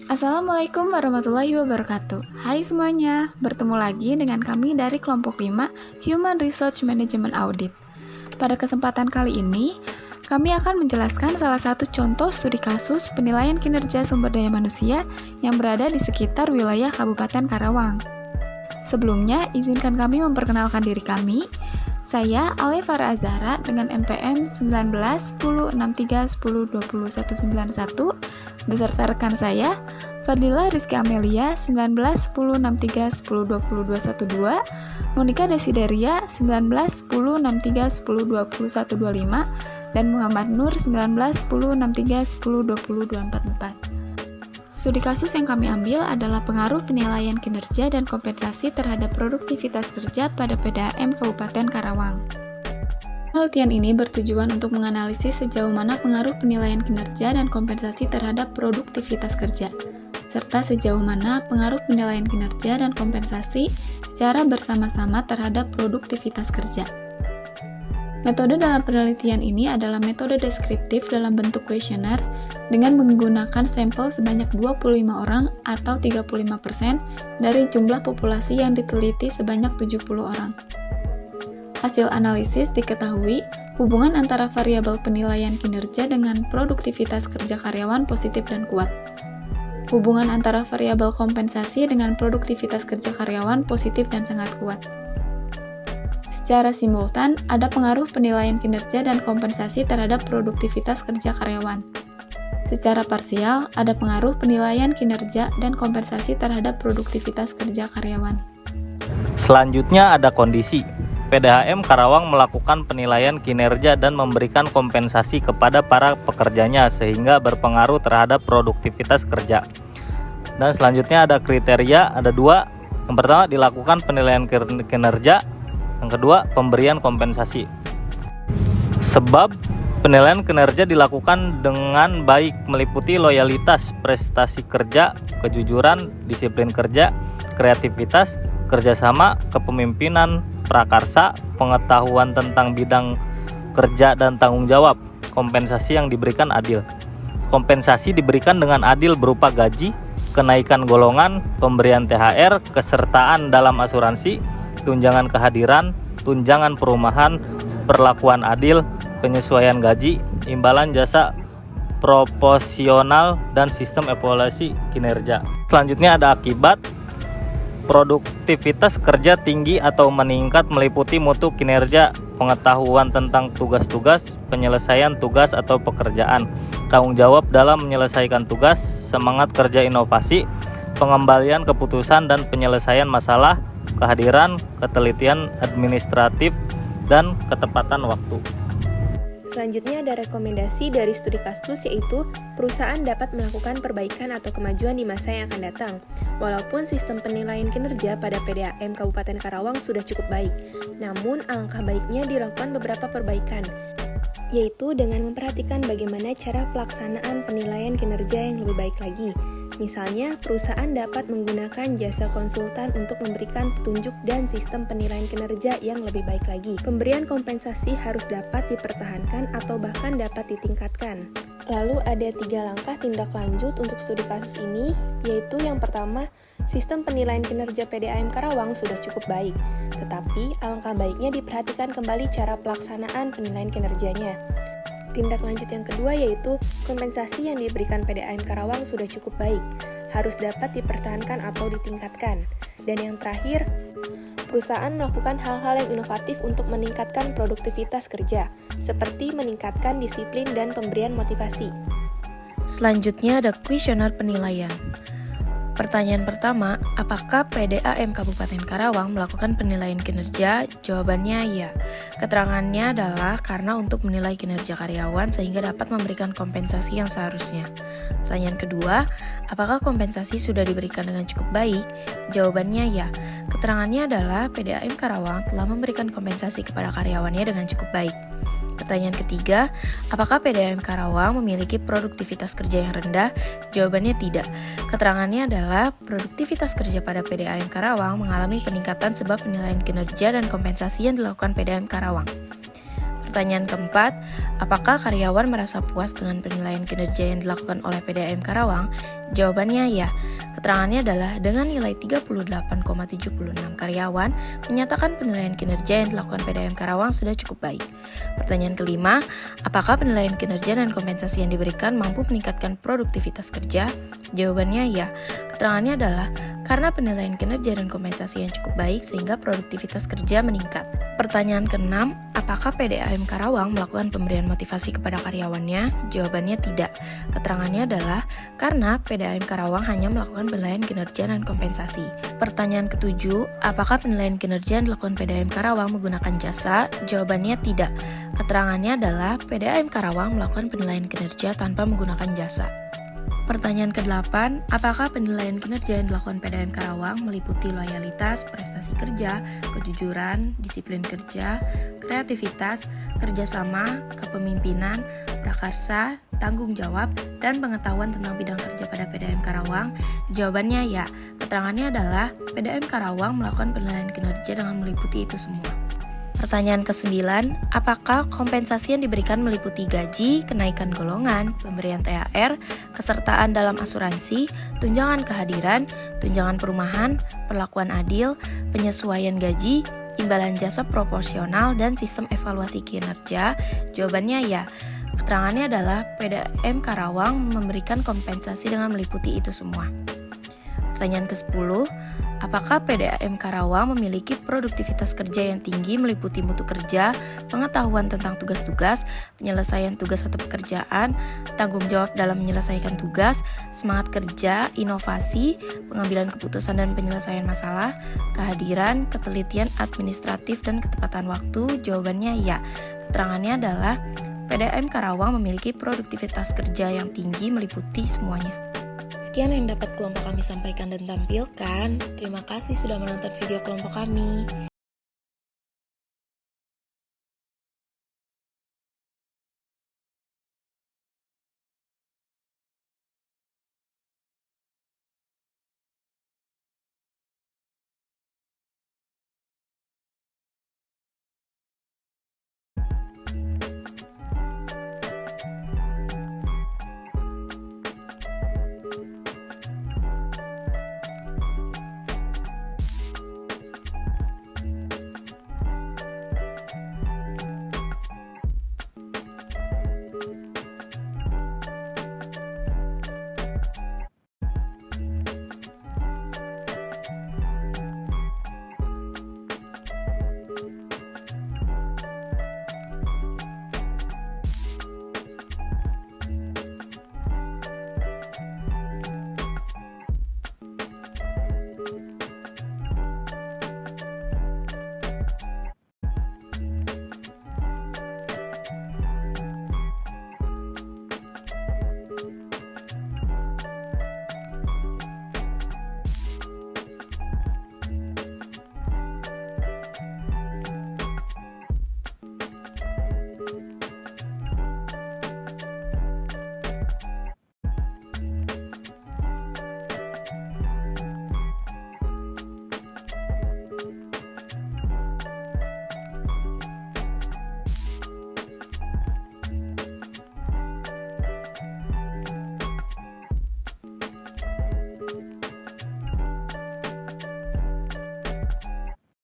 Assalamualaikum warahmatullahi wabarakatuh. Hai semuanya, bertemu lagi dengan kami dari kelompok 5 Human Research Management Audit. Pada kesempatan kali ini, kami akan menjelaskan salah satu contoh studi kasus penilaian kinerja sumber daya manusia yang berada di sekitar wilayah Kabupaten Karawang. Sebelumnya, izinkan kami memperkenalkan diri kami. Saya Ale Farah Azhara dengan NPM 191063102191 beserta rekan saya Fadila Rizky Amelia 191063102212, Monika Desideria 191063102125 dan Muhammad Nur 191063102024. Studi kasus yang kami ambil adalah pengaruh penilaian kinerja dan kompensasi terhadap produktivitas kerja pada PDAM Kabupaten Karawang. Penelitian ini bertujuan untuk menganalisis sejauh mana pengaruh penilaian kinerja dan kompensasi terhadap produktivitas kerja, serta sejauh mana pengaruh penilaian kinerja dan kompensasi secara bersama-sama terhadap produktivitas kerja. Metode dalam penelitian ini adalah metode deskriptif dalam bentuk kuesioner dengan menggunakan sampel sebanyak 25 orang atau 35% dari jumlah populasi yang diteliti sebanyak 70 orang. Hasil analisis diketahui hubungan antara variabel penilaian kinerja dengan produktivitas kerja karyawan positif dan kuat. Hubungan antara variabel kompensasi dengan produktivitas kerja karyawan positif dan sangat kuat. Secara simultan, ada pengaruh penilaian kinerja dan kompensasi terhadap produktivitas kerja karyawan. Secara parsial, ada pengaruh penilaian kinerja dan kompensasi terhadap produktivitas kerja karyawan. Selanjutnya ada kondisi. PDAM Karawang melakukan penilaian kinerja dan memberikan kompensasi kepada para pekerjanya sehingga berpengaruh terhadap produktivitas kerja. Dan selanjutnya ada kriteria, ada dua. Yang pertama, dilakukan penilaian kinerja. Yang kedua, pemberian kompensasi. Sebab penilaian kinerja dilakukan dengan baik meliputi loyalitas, prestasi kerja, kejujuran, disiplin kerja, kreativitas, kerjasama, kepemimpinan, prakarsa, pengetahuan tentang bidang kerja dan tanggung jawab. Kompensasi yang diberikan adil. Kompensasi diberikan dengan adil berupa gaji, kenaikan golongan, pemberian THR, kesertaan dalam asuransi, tunjangan kehadiran, tunjangan perumahan, perlakuan adil, penyesuaian gaji, imbalan jasa proporsional, dan sistem evaluasi kinerja. Selanjutnya ada akibat. Produktivitas kerja tinggi atau meningkat meliputi mutu kinerja, pengetahuan tentang tugas-tugas, penyelesaian tugas atau pekerjaan, tanggung jawab dalam menyelesaikan tugas, semangat kerja inovasi, pengembalian keputusan dan penyelesaian masalah, kehadiran, ketelitian administratif, dan ketepatan waktu. Selanjutnya ada rekomendasi dari studi kasus, yaitu perusahaan dapat melakukan perbaikan atau kemajuan di masa yang akan datang. Walaupun sistem penilaian kinerja pada PDAM Kabupaten Karawang sudah cukup baik, namun alangkah baiknya dilakukan beberapa perbaikan, yaitu dengan memperhatikan bagaimana cara pelaksanaan penilaian kinerja yang lebih baik lagi. Misalnya, perusahaan dapat menggunakan jasa konsultan untuk memberikan petunjuk dan sistem penilaian kinerja yang lebih baik lagi. Pemberian kompensasi harus dapat dipertahankan atau bahkan dapat ditingkatkan. Lalu ada 3 langkah tindak lanjut untuk studi kasus ini, yaitu yang pertama, sistem penilaian kinerja PDAM Karawang sudah cukup baik, tetapi alangkah baiknya diperhatikan kembali cara pelaksanaan penilaian kinerjanya. Tindak lanjut yang kedua yaitu kompensasi yang diberikan PDAM Karawang sudah cukup baik, harus dapat dipertahankan atau ditingkatkan. Dan yang terakhir, perusahaan melakukan hal-hal yang inovatif untuk meningkatkan produktivitas kerja, seperti meningkatkan disiplin dan pemberian motivasi. Selanjutnya ada kuesioner penilaian. Pertanyaan pertama, apakah PDAM Kabupaten Karawang melakukan penilaian kinerja? Jawabannya ya. Keterangannya adalah karena untuk menilai kinerja karyawan sehingga dapat memberikan kompensasi yang seharusnya. Pertanyaan kedua, apakah kompensasi sudah diberikan dengan cukup baik? Jawabannya ya. Keterangannya adalah PDAM Karawang telah memberikan kompensasi kepada karyawannya dengan cukup baik. Pertanyaan ketiga, apakah PDAM Karawang memiliki produktivitas kerja yang rendah? Jawabannya tidak. Keterangannya adalah produktivitas kerja pada PDAM Karawang mengalami peningkatan sebab penilaian kinerja dan kompensasi yang dilakukan PDAM Karawang. Pertanyaan keempat, apakah karyawan merasa puas dengan penilaian kinerja yang dilakukan oleh PDAM Karawang? Jawabannya ya. Keterangannya adalah dengan nilai 38,76 karyawan menyatakan penilaian kinerja yang dilakukan PDAM Karawang sudah cukup baik. Pertanyaan kelima, apakah penilaian kinerja dan kompensasi yang diberikan mampu meningkatkan produktivitas kerja? Jawabannya ya. Keterangannya adalah karena penilaian kinerja dan kompensasi yang cukup baik sehingga produktivitas kerja meningkat. Pertanyaan keenam, apakah PDAM Karawang melakukan pemberian motivasi kepada karyawannya? Jawabannya tidak. Keterangannya adalah karena PDAM Karawang hanya melakukan penilaian kinerja dan kompensasi. Pertanyaan ketujuh, apakah penilaian kinerja yang dilakukan PDAM Karawang menggunakan jasa? Jawabannya tidak. Keterangannya adalah PDAM Karawang melakukan penilaian kinerja tanpa menggunakan jasa. Pertanyaan ke-8, apakah penilaian kinerja yang dilakukan PDAM Karawang meliputi loyalitas, prestasi kerja, kejujuran, disiplin kerja, kreativitas, kerjasama, kepemimpinan, prakarsa, tanggung jawab, dan pengetahuan tentang bidang kerja pada PDAM Karawang? Jawabannya ya. Keterangannya adalah PDAM Karawang melakukan penilaian kinerja dengan meliputi itu semua. Pertanyaan ke-9, apakah kompensasi yang diberikan meliputi gaji, kenaikan golongan, pemberian THR, kesertaan dalam asuransi, tunjangan kehadiran, tunjangan perumahan, perlakuan adil, penyesuaian gaji, imbalan jasa proporsional, dan sistem evaluasi kinerja? Jawabannya ya. Keterangannya adalah PDAM Karawang memberikan kompensasi dengan meliputi itu semua. Pertanyaan ke-10, apakah PDAM Karawang memiliki produktivitas kerja yang tinggi meliputi mutu kerja, pengetahuan tentang tugas-tugas, penyelesaian tugas atau pekerjaan, tanggung jawab dalam menyelesaikan tugas, semangat kerja, inovasi, pengambilan keputusan dan penyelesaian masalah, kehadiran, ketelitian administratif dan ketepatan waktu? Jawabannya ya. Keterangannya adalah PDAM Karawang memiliki produktivitas kerja yang tinggi meliputi semuanya. Sekian yang dapat kelompok kami sampaikan dan tampilkan. Terima kasih sudah menonton video kelompok kami.